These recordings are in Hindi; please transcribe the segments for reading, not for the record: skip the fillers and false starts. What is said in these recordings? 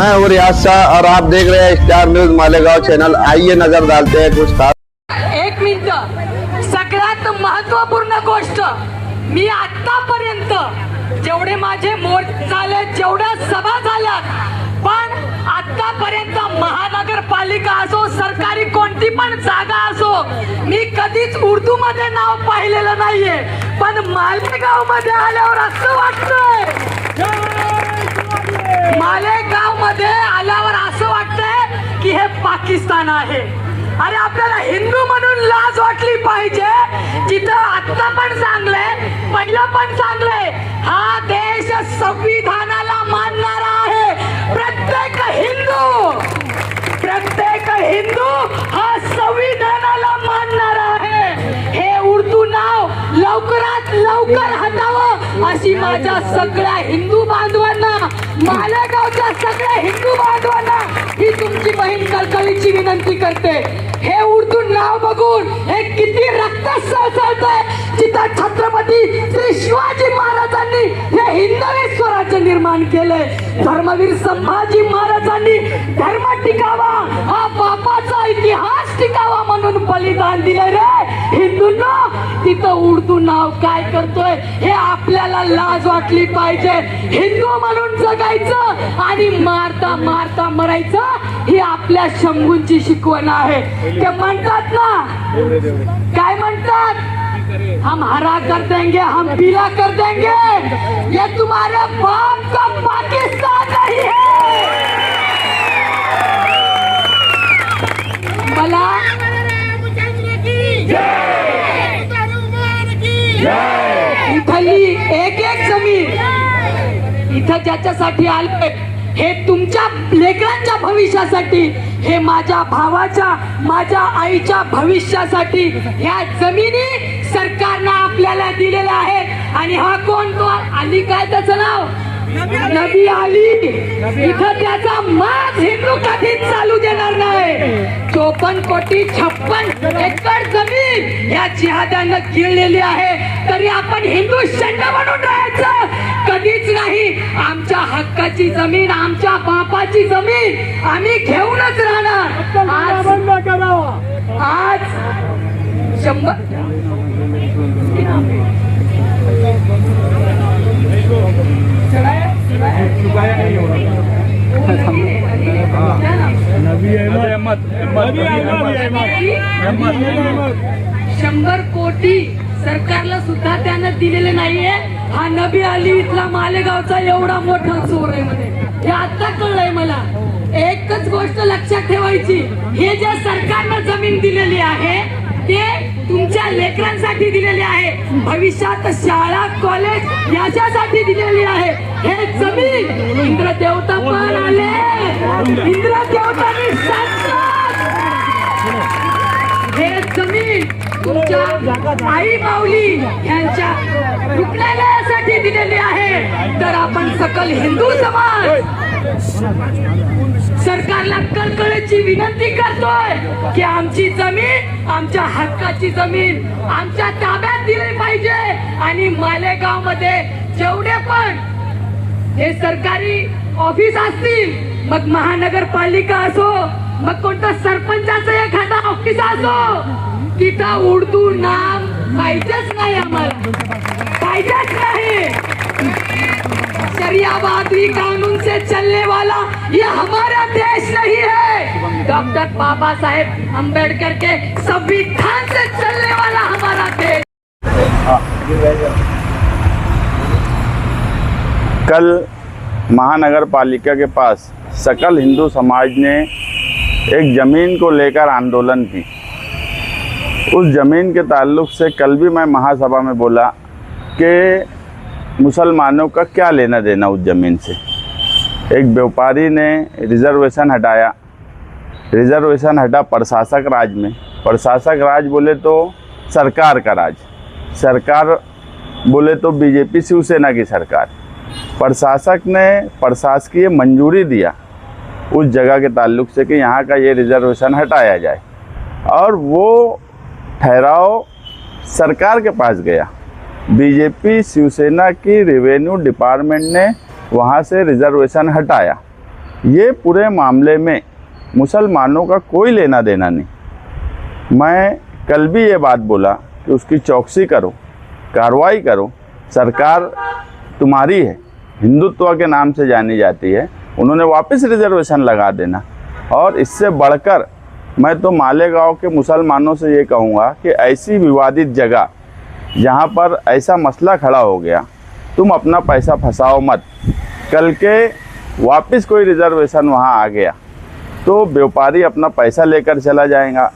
मैं हूँ रियाज शाह और आप देख रहे हैं स्टार न्यूज मालेगांव चैनल। आइए नजर डालते हैं कुछ खास। एक मिनिट, सगळ्यात महत्त्वपूर्ण गोष्ट, मी आतापर्यंत जेवढे माझे मोर्चे झाले, जेवढ्या सभा झाल्यात, पण आतापर्यंत महानगरपालिका असो, सरकारी कोणती पण जागा असो, मी कधीच उर्दू मध्ये नाव पाहिलेलं नाहीये. पण मालेगाव मध्ये आल्यावर असं वाटतंय, मालेगाव मध्ये आल्यावर असं वाटतंय की हे पाकिस्तान आहे. अरे आपल्याला हिंदू म्हणून लाज वाटली पाहिजे. जिथं आता पण चांगलंय, पहिलं पण चांगलंय. हा देश संविधानाला मानणारा आहे. प्रत्येक हिंदू हा संविधानाला मानणारा आहे. हे उर्दू नाव लवकरात लवकर हटावं अशी माझ्या सगळ्या हिंदू बांधवांना, मालेगावच्या सगळ्या हिंदू बांधवांना ही तुमची बहीण कळकळीची विनंती करते. हे उर्दू नाव बघून हे किती रक्त सळसळतंय. जिथं छत्रपती श्री शिवाजी महाराजांनी हे हिंदवी स्वराज्य निर्माण केले, धर्मवीर संभाजी महाराजांनी धर्म टिकावा, हा बापाचा इतिहास टिकावा म्हणून बलिदान दिले रे हिंदूंना. तिथं उर्दू नाव काय करतोय हे आपल्याला लाज वाटली पाहिजे. हिंदू म्हणून जगायचं आणि मारता मारता मरायचं ही आपल्या शंभूंची शिकवण आहे. ते म्हणतात ना, काय म्हणतात, हम हरा कर देंगे, हम पीला कर देंगे. ये तुम्हारे बाप का पाकिस्तान नहीं है. मला इथली एक एक जमीन इथं ज्याच्यासाठी आले, हे तुमच्या लेकरांच्या भविष्यासाठी, हे माझ्या भावाच्या, माझ्या आईच्या भविष्यासाठी ह्या जमिनी सरकारनं आपल्याला दिलेल्या आहेत. आणि हा कोण, तो अली, काय त्याचं नाव, नबी अली. इथं त्याचा माज हिंदू कधीच चालू देणार नाही. 54 कोटी 56 एकर जमीन या जिहाद्यानं गिळलेली आहे, तरी आपण हिंदू शंड म्हणून राहायचं कधीच नाही. आमच्या हक्काची जमीन, आमच्या बापाची जमीन आम्ही घेऊनच राहणार. आज 100 कोटी सरकारला सुद्धा त्यानं दिलेले नाहीये. हा नबी अली इथला मालेगावचा एवढा मोठा चोर आहे म्हणे. हे आता कळलंय मला. एकच गोष्ट लक्षात ठेवायची, हे जे सरकारनं जमीन दिलेली आहे ते तुमच्या लेकरांसाठी दिलेली आहे, भविष्यात शाळा कॉलेज याच्यासाठी दिलेली आहे. हे जमीन इंद्रदेवता पण आले, इंद्रदेवतांनी सांगतात, हे जमीन तुमच्या आई माऊली यांच्या रुग्णालयासाठी दिलेली आहे. तर आपण सकल हिंदू समाज सरकारला कळकळीची विनंती करतोय की आमची जमीन, आमच्या हक्काची जमीन आमच्या ताब्यात दिली पाहिजे. आणि मालेगाव मध्ये जेवढे पण हे सरकारी ऑफिस असतील, मग महानगरपालिका असो, मग कोणतं सरपंचाचं एखादा ऑफिस असो, तिथं उर्दू नाम पाहिजेच नाही, आम्हाला पाहिजेच नाही. शरियावादी कानून से चलने वाला ये हमारा देश नहीं है. डॉक्टर बाबा साहेब अम्बेडकर के संविधान से चलने वाला हमारा देश. कल महानगर पालिका के पास सकल हिंदू समाज ने एक ज़मीन को लेकर आंदोलन की. उस ज़मीन के ताल्लुक़ से कल भी मैं महासभा में बोला कि मुसलमानों का क्या लेना देना उस ज़मीन से. एक व्यापारी ने रिज़र्वेशन हटाया, रिज़र्वेशन हटा प्रशासक राज में. प्रशासक राज बोले तो सरकार का राज, सरकार बोले तो बीजेपी शिवसेना की सरकार. प्रशासक ने प्रशासकीय मंजूरी दिया उस जगह के ताल्लुक़ से कि यहाँ का ये रिज़र्वेशन हटाया जाए, और वो ठहराव सरकार के पास गया. बीजेपी शिवसेना की रेवेन्यू डिपार्टमेंट ने वहाँ से रिज़र्वेशन हटाया ये पूरे मामले में मुसलमानों का कोई लेना देना नहीं। मैं कल भी ये बात बोला कि उसकी चौकसी करो, कार्रवाई करो। सरकार तुम्हारी है, हिंदुत्व के नाम से जानी जाती है, उन्होंने वापस रिजर्वेशन लगा देना। और इससे बढ़कर मैं तो मालेगांव के मुसलमानों से ये कहूँगा कि ऐसी विवादित जगह जहाँ पर ऐसा मसला खड़ा हो गया, तुम अपना पैसा फंसाओ मत। कल के वापस कोई रिजर्वेशन वहाँ आ गया तो व्यापारी अपना पैसा लेकर चला जाएगा।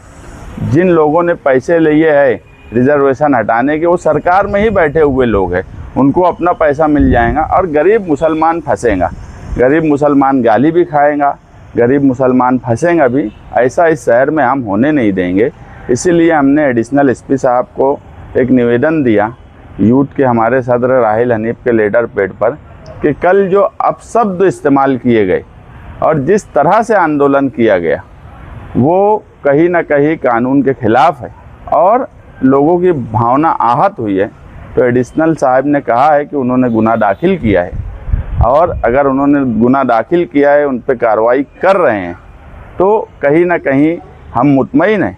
जिन लोगों ने पैसे लिए हैं रिजर्वेशन हटाने के, वो सरकार में ही बैठे हुए लोग हैं, उनको अपना पैसा मिल जाएगा और गरीब मुसलमान फंसेगा। गरीब मुसलमान गाली भी खाएगा, गरीब मुसलमान फंसेगा भी। ऐसा इस शहर में हम होने नहीं देंगे। इसीलिए हमने एडिशनल एसपी साहब को एक निवेदन दिया यूथ के हमारे सदर राहिल हनीफ के लेटर पैड पर कि कल जो अपशब्द इस्तेमाल किए गए और जिस तरह से आंदोलन किया गया वो कहीं ना कहीं कानून के खिलाफ है और लोगों की भावना आहत हुई है। तो एडिशनल साहब ने कहा है कि उन्होंने गुनाह दाखिल किया है और अगर उन्होंने गुनाह दाखिल किया है, उन पर कार्रवाई कर रहे हैं, तो कहीं ना कहीं हम मुतमईन हैं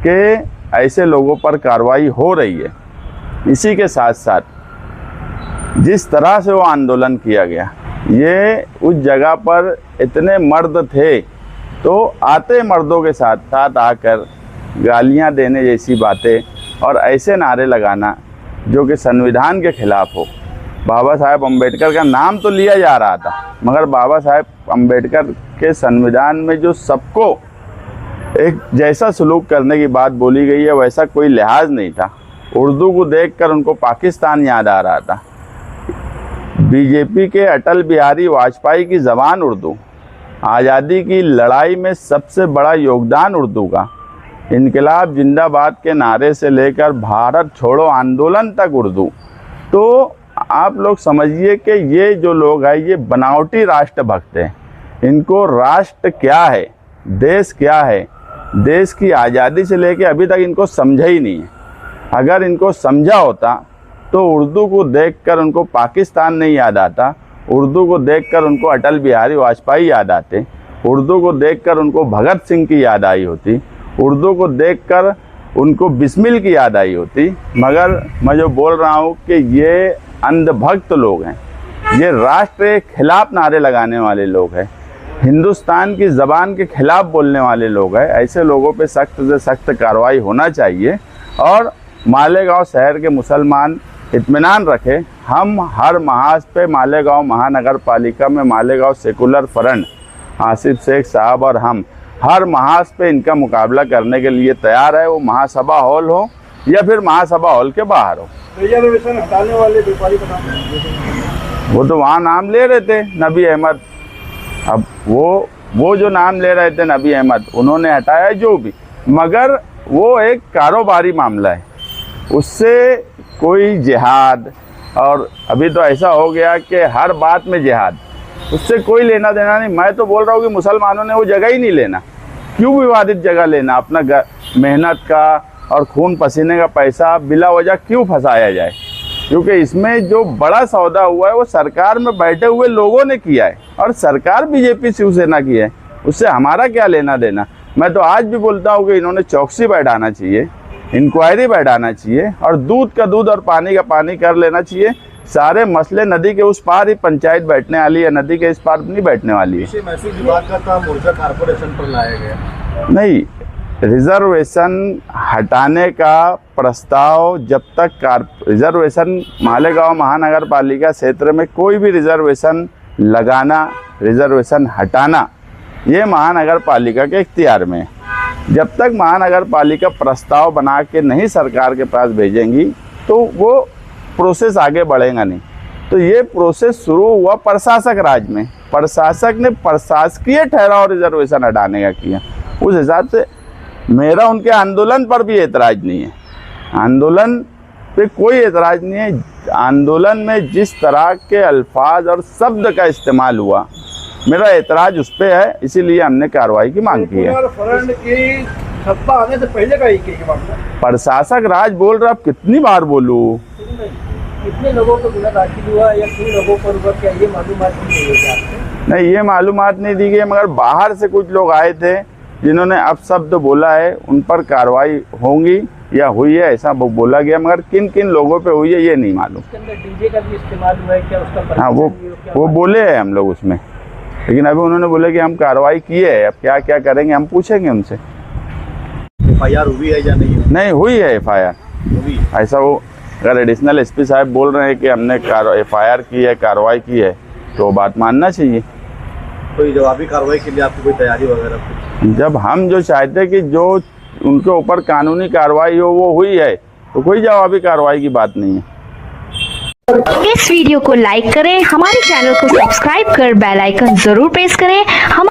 कि ऐसे लोगों पर कार्रवाई हो रही है। इसी के साथ साथ जिस तरह से वो आंदोलन किया गया, ये उस जगह पर इतने मर्द थे तो आते मर्दों के साथ साथ आकर गालियां देने जैसी बातें और ऐसे नारे लगाना जो कि संविधान के खिलाफ हो। बाबा साहेब अम्बेडकर का नाम तो लिया जा रहा था, मगर बाबा साहेब अम्बेडकर के संविधान में जो सबको एक जैसा सलूक करने की बात बोली गई है, वैसा कोई लिहाज नहीं था। उर्दू को देखकर उनको पाकिस्तान याद आ रहा था। बीजेपी के अटल बिहारी वाजपेयी की ज़बान उर्दू, आज़ादी की लड़ाई में सबसे बड़ा योगदान उर्दू का, इनकलाब जिंदाबाद के नारे से लेकर भारत छोड़ो आंदोलन तक उर्दू। तो आप लोग समझिए कि ये जो लोग हैं ये बनावटी राष्ट्रभक्त हैं। इनको राष्ट्र क्या है, देश क्या है, देश की आज़ादी से लेकर अभी तक इनको समझा ही नहीं है। अगर इनको समझा होता तो उर्दू को देखकर उनको पाकिस्तान नहीं याद आता, उर्दू को देखकर उनको अटल बिहारी वाजपेयी याद आते, उर्दू को देखकर उनको भगत सिंह की याद आई होती, उर्दू को देखकर उनको बिस्मिल की याद आई होती। मगर मैं जो बोल रहा हूँ कि ये अंधभक्त लोग हैं, ये राष्ट्र के खिलाफ नारे लगाने वाले लोग हैं, हिंदुस्तान की ज़बान के खिलाफ बोलने वाले लोग हैं। ऐसे लोगों पे सख्त से सख्त कार्रवाई होना चाहिए और मालेगांव शहर के मुसलमान इत्मीनान रखें। हम हर महाज पे मालेगांव महानगर पालिका में मालेगांव सेकुलर फ्रंट आसिफ शेख साहब और हम हर महाज पे इनका मुकाबला करने के लिए तैयार है। वो महासभा हॉल हो या फिर महासभा हॉल के बाहर हो। रिजर्वेशन हटाने वाले व्यापारी का नाम, वो तो वहाँ नाम ले रहे थे नबी अहमद। अब वो जो नाम ले रहे थे नबी अहमद, उन्होंने हटाया जो भी, मगर वो एक कारोबारी मामला है, उससे कोई जिहाद, और अभी तो ऐसा हो गया कि हर बात में जिहाद, उससे कोई लेना देना नहीं। मैं तो बोल रहा हूँ कि मुसलमानों ने वो जगह ही नहीं लेना। क्यों विवादित जगह लेना? अपना मेहनत का और खून पसीने का पैसा बिला वजह क्यों फंसाया जाए? क्योंकि इसमें जो बड़ा सौदा हुआ है वो सरकार में बैठे हुए लोगों ने किया है और सरकार बीजेपी शिवसेना की है, उससे हमारा क्या लेना देना। मैं तो आज भी बोलता हूँ कि इन्होंने चौकसी बैठाना चाहिए, इंक्वायरी बैठाना चाहिए और दूध का दूध और पानी का पानी कर लेना चाहिए। सारे मसले नदी के उस पार ही पंचायत बैठने वाली है, नदी के इस पार नहीं बैठने वाली है। महसूल विभाग का था, मोर्चा कारपोरेशन पर लाया गया। नहीं, रिजर्वेशन हटाने का प्रस्ताव जब तक रिजर्वेशन मालेगांव महानगर पालिका क्षेत्र में कोई भी रिजर्वेशन लगाना, रिजर्वेशन हटाना, ये महानगर पालिका के इख्तियार में है। जब तक महानगर पालिका प्रस्ताव बना के नहीं सरकार के पास भेजेंगी तो वो प्रोसेस आगे बढ़ेगा नहीं। तो ये प्रोसेस शुरू हुआ प्रशासक राज में, प्रशासक ने प्रशासकीय ठहराव रिजर्वेशन हटाने का किया। उस हिसाब से मेरा उनके आंदोलन पर भी एतराज़ नहीं है, आंदोलन पे कोई एतराज़ नहीं है। आंदोलन में जिस तरह के अल्फाज और शब्द का इस्तेमाल हुआ, मेरा एतराज़ उस पर है, इसीलिए हमने कार्रवाई की मांग की है। फ्रंट की सत्ता आने से पहले का ही मामला, प्रशासक राज बोल रहा, अब कितनी बार बोलूँ? कितने लोगों पर गुनाह दाखिल हुआ या किन लोगों पर हुआ, क्या ये मालूमात नहीं है? नहीं, ये मालूमात नहीं दी गई, मगर बाहर से कुछ लोग आए थे जिन्होंने अपशब्द बोला है, उन पर कार्रवाई होंगी या हुई है ऐसा बोला गया, मगर किन किन लोगों पे हुई है ये नहीं मालूम। उसके अंदर डीजे का भी इस्तेमाल हुआ है क्या? उसका हाँ, वो बोले हैं हम लोग उसमें, लेकिन अभी उन्होंने बोले कि हम कार्रवाई किए है, अब क्या क्या करेंगे हम पूछेंगे उनसे। FIR हुई है या नहीं? नहीं हुई है FIR, हुई। ऐसा वो अगर एडिशनल SP साहब बोल रहे हैं कि हमने FIR की है, कार्रवाई की है, तो बात मानना चाहिए। कोई जवाबी कार्रवाई के लिए आपकी कोई तैयारी वगैरह कुछ? जब हम जो चाहते हैं कि जो उनके ऊपर कानूनी कार्रवाई हो वो हुई है, तो कोई जवाबी कार्रवाई की बात नहीं है। इस वीडियो को लाइक करें, हमारे चैनल को सब्सक्राइब कर बेल आइकन जरूर प्रेस करें। हम